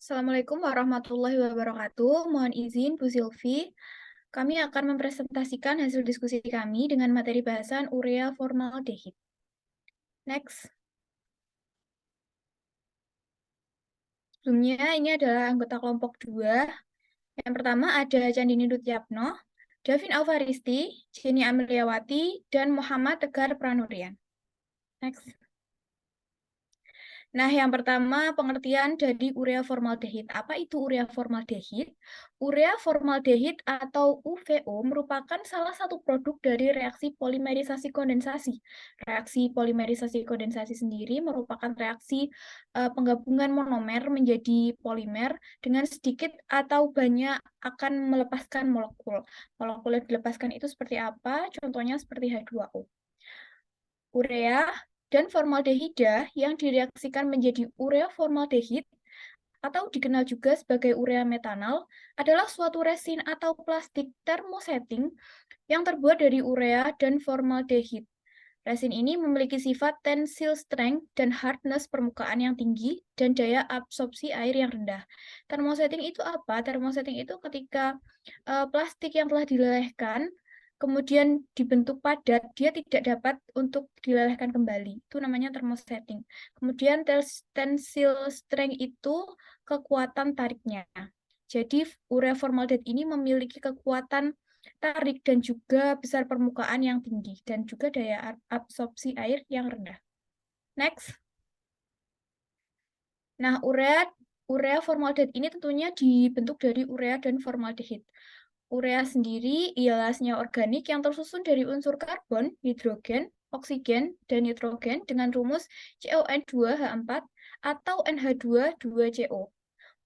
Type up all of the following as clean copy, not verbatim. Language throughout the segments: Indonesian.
Assalamualaikum warahmatullahi wabarakatuh. Mohon izin, Bu Silvi. Kami akan mempresentasikan hasil diskusi kami dengan materi bahasan urea formaldehid. Next. Sebelumnya, ini adalah anggota kelompok 2. Yang pertama ada Candini Rutyapno, Davin Alfaristi, Jenny Ameliawati, dan Muhammad Tegar Pranurian. Next. Nah, yang pertama pengertian dari urea formaldehid. Apa itu urea formaldehid? Urea formaldehid atau UVO merupakan salah satu produk dari reaksi polimerisasi kondensasi. Reaksi polimerisasi kondensasi sendiri merupakan reaksi penggabungan monomer menjadi polimer dengan sedikit atau banyak akan melepaskan molekul. Molekul yang dilepaskan itu seperti apa? Contohnya seperti H2O. Urea dan formaldehida yang direaksikan menjadi urea formaldehid atau dikenal juga sebagai urea metanal adalah suatu resin atau plastik termosetting yang terbuat dari urea dan formaldehid. Resin ini memiliki sifat tensile strength dan hardness permukaan yang tinggi dan daya absorpsi air yang rendah. Termosetting itu apa? Termosetting itu ketika plastik yang telah dilelehkan kemudian dibentuk padat, dia tidak dapat untuk dilelehkan kembali. Itu namanya termosetting. Kemudian tensile strength itu kekuatan tariknya. Jadi urea formaldehid ini memiliki kekuatan tarik dan juga besar permukaan yang tinggi dan juga daya absorpsi air yang rendah. Next. Nah, urea formaldehid ini tentunya dibentuk dari urea dan formaldehid. Urea sendiri ialah senyawa organik yang tersusun dari unsur karbon, hidrogen, oksigen, dan nitrogen dengan rumus CON2H4 atau NH2,2CO.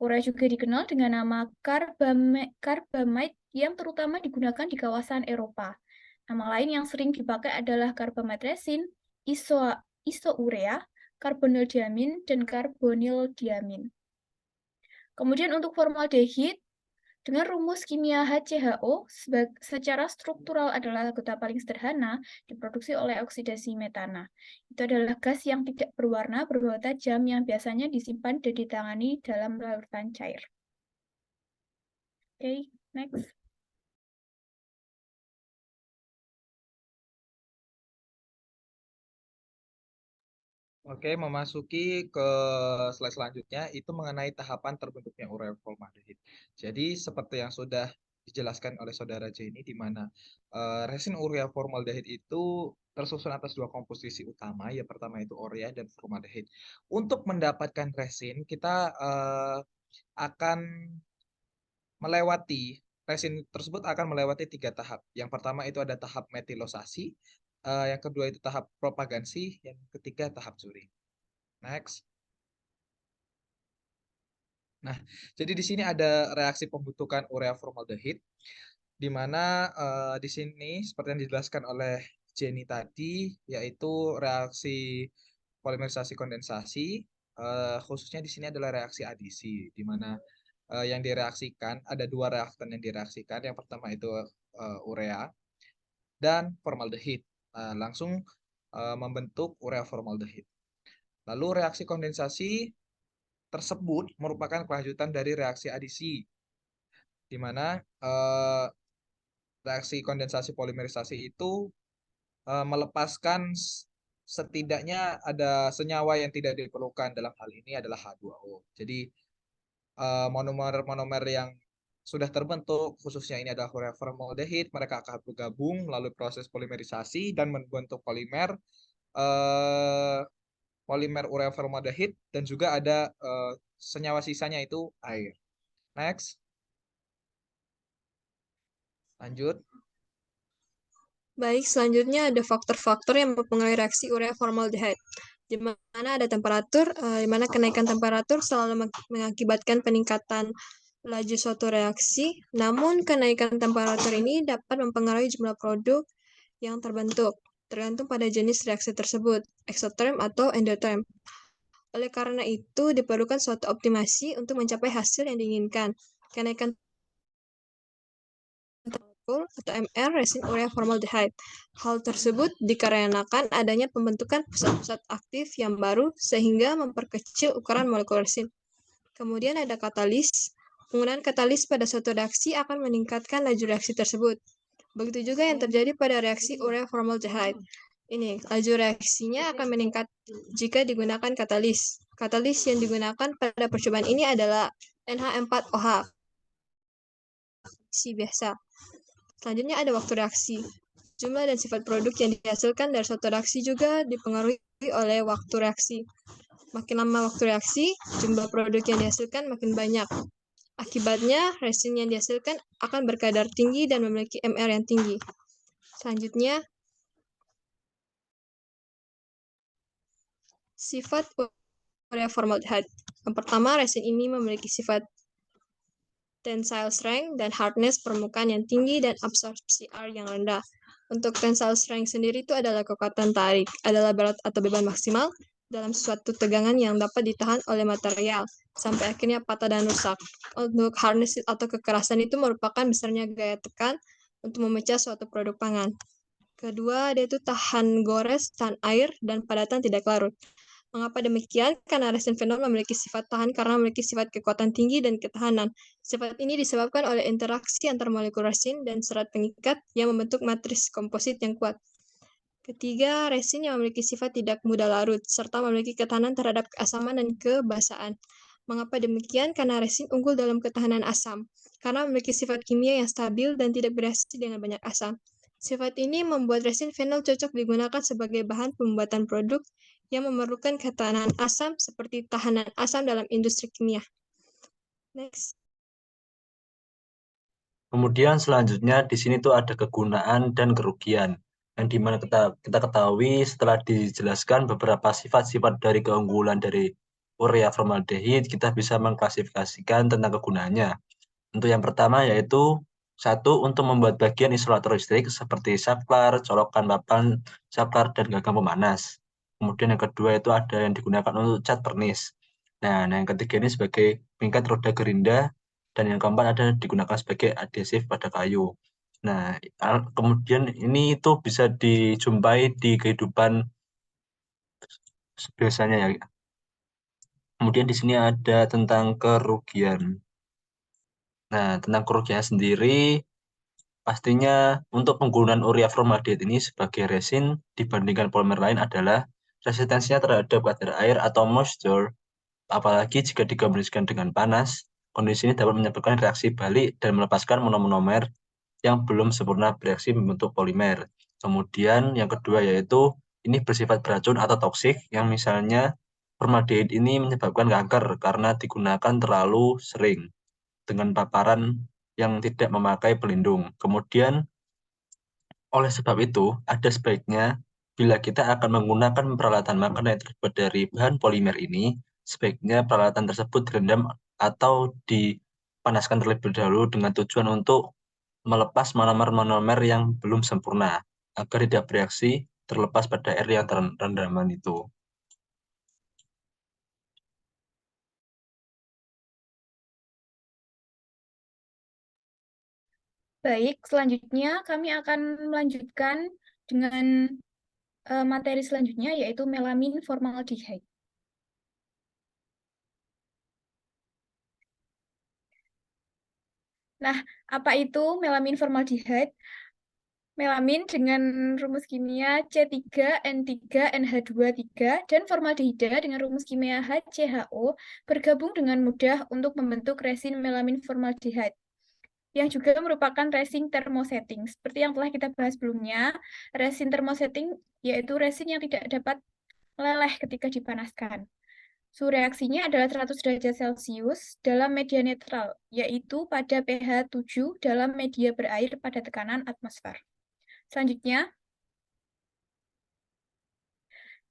Urea juga dikenal dengan nama carbamide yang terutama digunakan di kawasan Eropa. Nama lain yang sering dipakai adalah carbamide resin, isourea, carbonyldiamin, dan carbonyldiamin. Kemudian untuk formaldehid, dengan rumus kimia HCHO, secara struktural adalah anggota paling sederhana, diproduksi oleh oksidasi metana. Itu adalah gas yang tidak berwarna, berbau tajam, yang biasanya disimpan dan ditangani dalam larutan cair. Oke, next. Oke, memasuki ke slide selanjutnya itu mengenai tahapan terbentuknya urea formaldehid. Jadi seperti yang sudah dijelaskan oleh saudara Jenny, di mana resin urea formaldehid itu tersusun atas dua komposisi utama. Yang pertama itu urea dan formaldehid. Untuk mendapatkan resin, kita akan melewati resin tersebut akan melewati 3 tahap. Yang pertama itu ada tahap metilosasi, yang kedua itu tahap propagansi, yang ketiga tahap curing. Next. Nah, jadi di sini ada reaksi pembentukan urea formaldehid, di mana di sini seperti yang dijelaskan oleh Jenny tadi, yaitu reaksi polimerisasi kondensasi, khususnya di sini adalah reaksi adisi, di mana yang direaksikan ada dua reaktan yang direaksikan. Yang pertama itu urea dan formaldehid, langsung membentuk urea formaldehid. Lalu reaksi kondensasi tersebut merupakan kelanjutan dari reaksi adisi, di mana reaksi kondensasi polimerisasi itu melepaskan setidaknya ada senyawa yang tidak diperlukan, dalam hal ini adalah H2O. Jadi monomer-monomer yang sudah terbentuk, khususnya ini adalah urea formaldehid, mereka akan bergabung melalui proses polimerisasi dan membentuk polimer polimer urea formaldehid, dan juga ada senyawa sisanya itu air. Next. Lanjut. Baik, selanjutnya ada faktor-faktor yang mempengaruhi reaksi urea formaldehyde, di mana ada temperatur, di mana kenaikan temperatur selalu mengakibatkan peningkatan laju suatu reaksi. Namun, kenaikan temperatur ini dapat mempengaruhi jumlah produk yang terbentuk, tergantung pada jenis reaksi tersebut, exotherm atau endotherm. Oleh karena itu, diperlukan suatu optimasi untuk mencapai hasil yang diinginkan. Kenaikan atau MR resin urea formaldehyde. Hal tersebut dikarenakan adanya pembentukan pusat-pusat aktif yang baru sehingga memperkecil ukuran molekul resin. Kemudian ada katalis. Penggunaan katalis pada suatu reaksi akan meningkatkan laju reaksi tersebut. Begitu juga yang terjadi pada reaksi urea formaldehyde. Ini, laju reaksinya akan meningkat jika digunakan katalis. Katalis yang digunakan pada percobaan ini adalah NH4OH, biasa. Selanjutnya ada waktu reaksi. Jumlah dan sifat produk yang dihasilkan dari suatu reaksi juga dipengaruhi oleh waktu reaksi. Makin lama waktu reaksi, jumlah produk yang dihasilkan makin banyak. Akibatnya, resin yang dihasilkan akan berkadar tinggi dan memiliki MR yang tinggi. Selanjutnya, sifat urea formaldehyde. Yang pertama, resin ini memiliki sifat tensile strength dan hardness permukaan yang tinggi dan absorpsi R yang rendah. Untuk tensile strength sendiri itu adalah kekuatan tarik, adalah berat atau beban maksimal dalam suatu tegangan yang dapat ditahan oleh material, sampai akhirnya patah dan rusak. Untuk hardness atau kekerasan itu merupakan besarnya gaya tekan untuk memecah suatu produk pangan. Kedua, dia itu tahan gores, tahan air, dan padatan tidak larut. Mengapa demikian? Karena resin fenol memiliki sifat tahan karena memiliki sifat kekuatan tinggi dan ketahanan. Sifat ini disebabkan oleh interaksi antar molekul resin dan serat pengikat yang membentuk matris komposit yang kuat. Ketiga, resin yang memiliki sifat tidak mudah larut, serta memiliki ketahanan terhadap keasaman dan kebasaan. Mengapa demikian? Karena resin unggul dalam ketahanan asam, karena memiliki sifat kimia yang stabil dan tidak bereaksi dengan banyak asam. Sifat ini membuat resin fenol cocok digunakan sebagai bahan pembuatan produk yang memerlukan ketahanan asam seperti tahanan asam dalam industri kimia. Next. Kemudian selanjutnya di sini tuh ada kegunaan dan kerugian. Yang dimana kita ketahui setelah dijelaskan beberapa sifat-sifat dari keunggulan dari urea formaldehyde, kita bisa mengklasifikasikan tentang kegunaannya. Untuk yang pertama yaitu satu, untuk membuat bagian isolator listrik seperti saklar, colokan papan saklar, dan gagang pemanas. Kemudian yang kedua itu ada yang digunakan untuk cat pernis. Nah, yang ketiga ini sebagai pengikat roda gerinda, dan yang keempat ada digunakan sebagai adhesif pada kayu. Nah, kemudian ini itu bisa dijumpai di kehidupan biasanya ya. Kemudian di sini ada tentang kerugian. Nah, tentang kerugian sendiri, pastinya untuk penggunaan urea formaldehyde ini sebagai resin dibandingkan polimer lain adalah resistensinya terhadap kadar air atau moisture, apalagi jika dikombinasikan dengan panas. Kondisi ini dapat menyebabkan reaksi balik dan melepaskan monomer yang belum sempurna bereaksi membentuk polimer. Kemudian yang kedua yaitu ini bersifat beracun atau toksik, yang misalnya formaldehyde ini menyebabkan kanker karena digunakan terlalu sering dengan paparan yang tidak memakai pelindung. Kemudian oleh sebab itu ada sebaiknya bila kita akan menggunakan peralatan makan yang terbuat dari bahan polimer ini, sebaiknya peralatan tersebut direndam atau dipanaskan terlebih dahulu dengan tujuan untuk melepas monomer-monomer yang belum sempurna agar tidak bereaksi terlepas pada air yang rendaman itu. Baik, selanjutnya kami akan melanjutkan dengan materi selanjutnya, yaitu melamin formaldehyde. Nah, apa itu melamin formaldehyde? Melamin dengan rumus kimia C3N3NH23 dan formaldehida dengan rumus kimia HCHO bergabung dengan mudah untuk membentuk resin melamin formaldehyde, yang juga merupakan resin thermosetting. Seperti yang telah kita bahas sebelumnya, resin thermosetting yaitu resin yang tidak dapat meleleh ketika dipanaskan. Suhu reaksinya adalah 100 derajat Celcius dalam media netral, yaitu pada pH 7 dalam media berair pada tekanan atmosfer. Selanjutnya,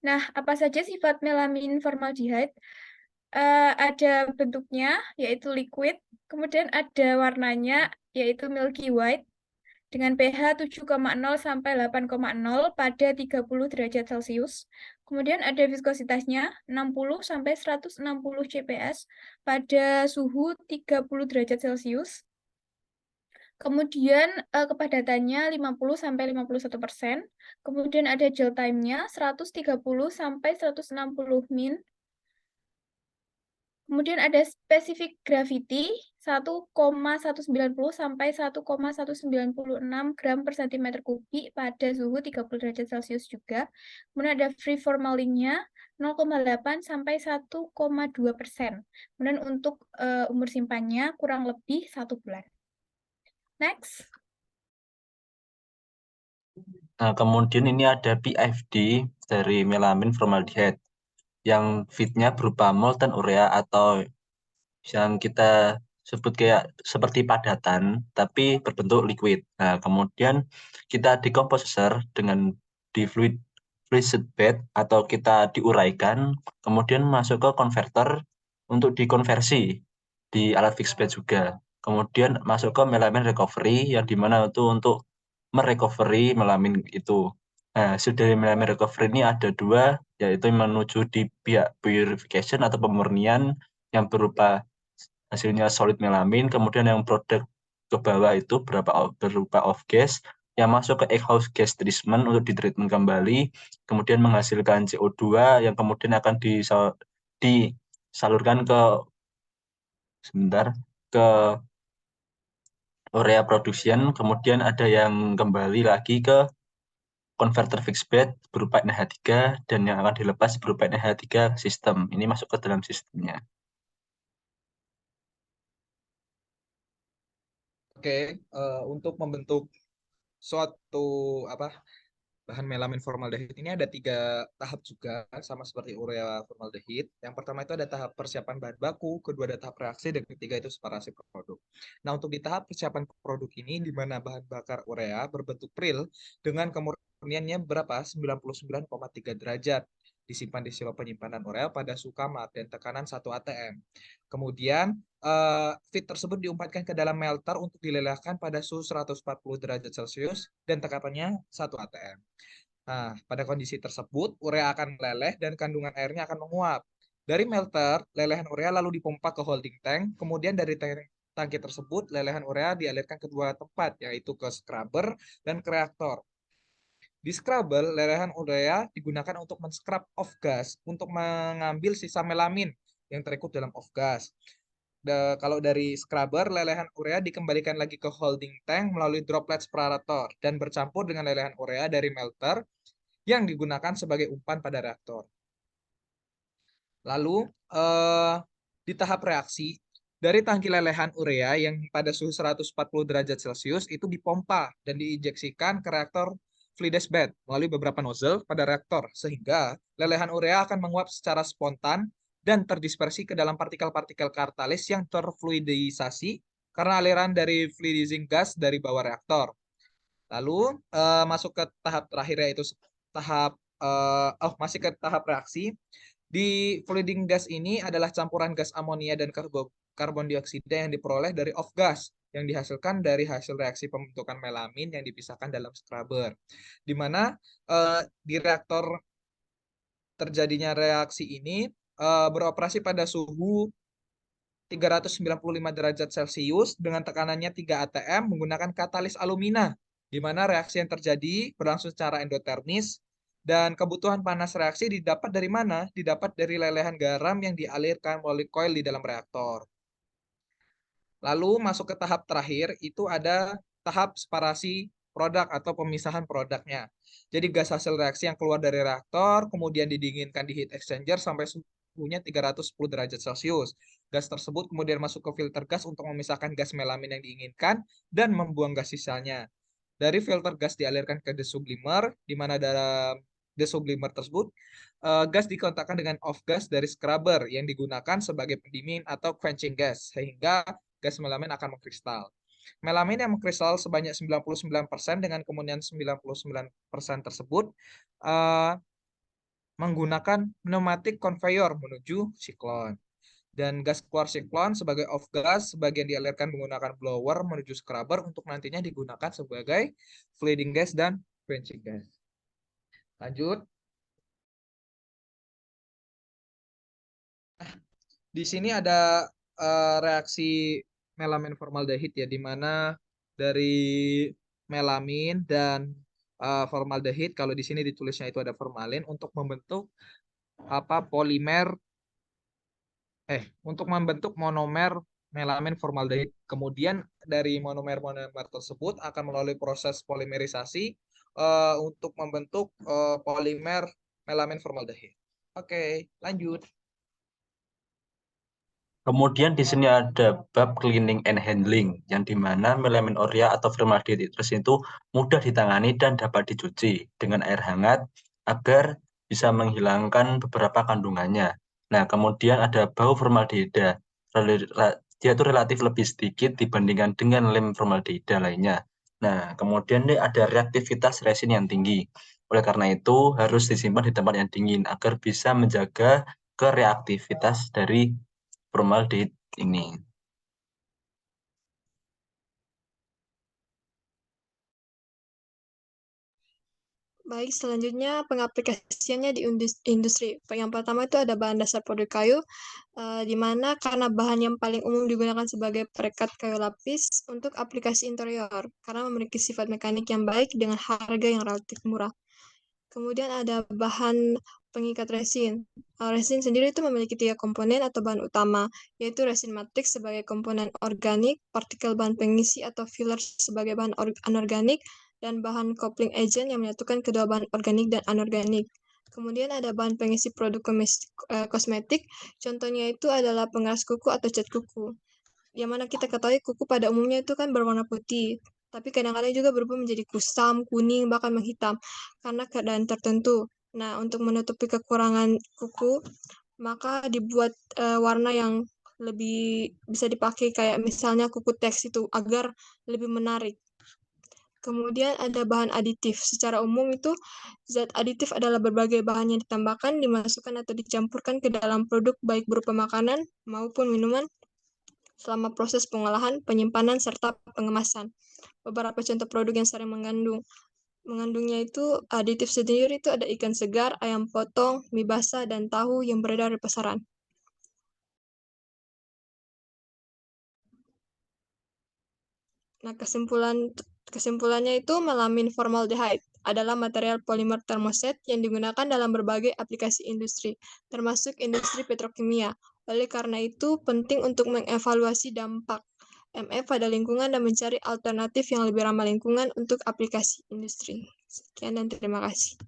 nah, apa saja sifat melamin formaldehyde? Ada bentuknya, yaitu liquid, kemudian ada warnanya, yaitu milky white, dengan pH 7,0 sampai 8,0 pada 30 derajat Celcius. Kemudian ada viskositasnya 60 sampai 160 CPS pada suhu 30 derajat Celcius. Kemudian kepadatannya 50 sampai 51%. Kemudian ada gel time-nya 130 sampai 160 min. Kemudian ada specific gravity 1,190 sampai 1,196 gram per centimeter kubik pada suhu 30 derajat Celcius juga. Kemudian ada free formalinnya 0,8 sampai 1,2%. Kemudian untuk umur simpannya kurang lebih 1 bulan. Next. Nah, kemudian ini ada PFD dari melamin formaldehyde yang fitnya berupa molten urea atau yang kita sebut kayak seperti padatan tapi berbentuk liquid. Nah, kemudian kita dikomposer dengan di fluid bed atau kita diuraikan, kemudian masuk ke konverter untuk dikonversi di alat fixed bed juga. Kemudian masuk ke melamin recovery yang dimana itu untuk merecovery melamin itu. Nah, hasil dari melamin recovery ini ada dua, yaitu menuju di pihak purification atau pemurnian yang berupa hasilnya solid melamin, kemudian yang produk ke bawah itu berupa off gas yang masuk ke exhaust gas treatment untuk ditreatment kembali, kemudian menghasilkan CO2 yang kemudian akan disalurkan ke urea production, kemudian ada yang kembali lagi ke konverter fixed bed berupa NH3 dan yang akan dilepas berupa NH3 sistem. Ini masuk ke dalam sistemnya. Oke, untuk membentuk suatu bahan melamin formaldehid ini ada 3 tahap juga, sama seperti urea formaldehid. Yang pertama itu ada tahap persiapan bahan baku, kedua ada tahap reaksi, dan ketiga itu separasi produk. Nah, untuk di tahap persiapan produk ini, di mana bahan bakar urea berbentuk pril dengan kemurniannya berapa? 99,3 derajat. Disimpan di silo penyimpanan urea pada suhu kamar dan tekanan 1 atm. Kemudian, feed tersebut diumpatkan ke dalam melter untuk dilelehkan pada suhu 140 derajat Celcius dan tekanannya 1 atm. Nah, pada kondisi tersebut, urea akan meleleh dan kandungan airnya akan menguap. Dari melter, lelehan urea lalu dipompa ke holding tank, kemudian dari tangki tersebut, lelehan urea dialirkan ke dua tempat, yaitu ke scrubber dan ke reaktor. Di scrubber, lelehan urea digunakan untuk men-scrub off gas, untuk mengambil sisa melamin yang terikut dalam off gas. Kalau dari scrubber, lelehan urea dikembalikan lagi ke holding tank melalui droplet separator dan bercampur dengan lelehan urea dari melter yang digunakan sebagai umpan pada reaktor. Lalu, di tahap reaksi, dari tangki lelehan urea yang pada suhu 140 derajat Celcius itu dipompa dan diinjeksikan ke reaktor Flides bed melalui beberapa nozzle pada reaktor, sehingga lelehan urea akan menguap secara spontan dan terdispersi ke dalam partikel-partikel katalis yang terfluidisasi karena aliran dari fluidizing gas dari bawah reaktor. Lalu masuk ke tahap terakhir, yaitu tahap masih ke tahap reaksi. Di fluiding gas ini adalah campuran gas amonia dan karbon dioksida yang diperoleh dari off gas yang dihasilkan dari hasil reaksi pembentukan melamin yang dipisahkan dalam scrubber. Di mana di reaktor terjadinya reaksi ini beroperasi pada suhu 395 derajat Celcius dengan tekanannya 3 atm menggunakan katalis alumina, di mana reaksi yang terjadi berlangsung secara endotermis dan kebutuhan panas reaksi didapat dari mana? Didapat dari lelehan garam yang dialirkan melalui koil di dalam reaktor. Lalu masuk ke tahap terakhir, itu ada tahap separasi produk atau pemisahan produknya. Jadi gas hasil reaksi yang keluar dari reaktor, kemudian didinginkan di heat exchanger sampai suhunya 310 derajat Celcius. Gas tersebut kemudian masuk ke filter gas untuk memisahkan gas melamin yang diinginkan dan membuang gas sisanya. Dari filter gas dialirkan ke desublimer, di mana dalam desublimer tersebut gas dikontakkan dengan off gas dari scrubber yang digunakan sebagai pendingin atau quenching gas, sehingga gas melamin akan mengkristal. Melamin yang mengkristal sebanyak 99% dengan kemurnian 99% tersebut menggunakan pneumatic conveyor menuju siklon. Dan gas keluar siklon sebagai off gas sebagian dialirkan menggunakan blower menuju scrubber untuk nantinya digunakan sebagai fluiding gas dan quenching gas. Lanjut. Di sini ada reaksi melamin formaldehid ya, di mana dari melamin dan formaldehid, kalau di sini ditulisnya itu ada formalin untuk membentuk polimer untuk membentuk monomer melamin formaldehid. Kemudian dari monomer-monomer tersebut akan melalui proses polimerisasi untuk membentuk polimer melamin formaldehid. Oke, lanjut. Kemudian di sini ada bab cleaning and handling, yang dimana melamin urea atau formaldehid itu mudah ditangani dan dapat dicuci dengan air hangat agar bisa menghilangkan beberapa kandungannya. Nah, kemudian ada bau formaldehida. Dia itu relatif lebih sedikit dibandingkan dengan lem formaldehida lainnya. Nah, kemudian ada reaktivitas resin yang tinggi. Oleh karena itu, harus disimpan di tempat yang dingin agar bisa menjaga kereaktivitas dari formaldehid ini. Baik, selanjutnya pengaplikasiannya di industri. Yang pertama itu ada bahan dasar produk kayu, di mana karena bahan yang paling umum digunakan sebagai perekat kayu lapis untuk aplikasi interior, karena memiliki sifat mekanik yang baik dengan harga yang relatif murah. Kemudian ada bahan pengikat resin. Resin sendiri itu memiliki 3 komponen atau bahan utama, yaitu resin matriks sebagai komponen organik, partikel bahan pengisi atau filler sebagai bahan anorganik, dan bahan coupling agent yang menyatukan kedua bahan organik dan anorganik. Kemudian ada bahan pengisi produk kosmetik, contohnya itu adalah pengeras kuku atau cat kuku. Yang mana kita ketahui kuku pada umumnya itu kan berwarna putih, tapi kadang-kadang juga berubah menjadi kusam, kuning, bahkan menghitam karena keadaan tertentu. Nah, untuk menutupi kekurangan kuku, maka dibuat warna yang lebih bisa dipakai kayak misalnya kuku teks itu agar lebih menarik. Kemudian ada bahan aditif. Secara umum itu zat aditif adalah berbagai bahan yang ditambahkan, dimasukkan atau dicampurkan ke dalam produk baik berupa makanan maupun minuman selama proses pengolahan, penyimpanan, serta pengemasan. Beberapa contoh produk yang sering mengandungnya itu aditif sendiri itu ada ikan segar, ayam potong, mie basah, dan tahu yang beredar di pasaran. Nah, kesimpulannya itu melamin formaldehyde adalah material polimer termoset yang digunakan dalam berbagai aplikasi industri, termasuk industri petrokimia. Oleh karena itu, penting untuk mengevaluasi dampak MF pada lingkungan dan mencari alternatif yang lebih ramah lingkungan untuk aplikasi industri. Sekian dan terima kasih.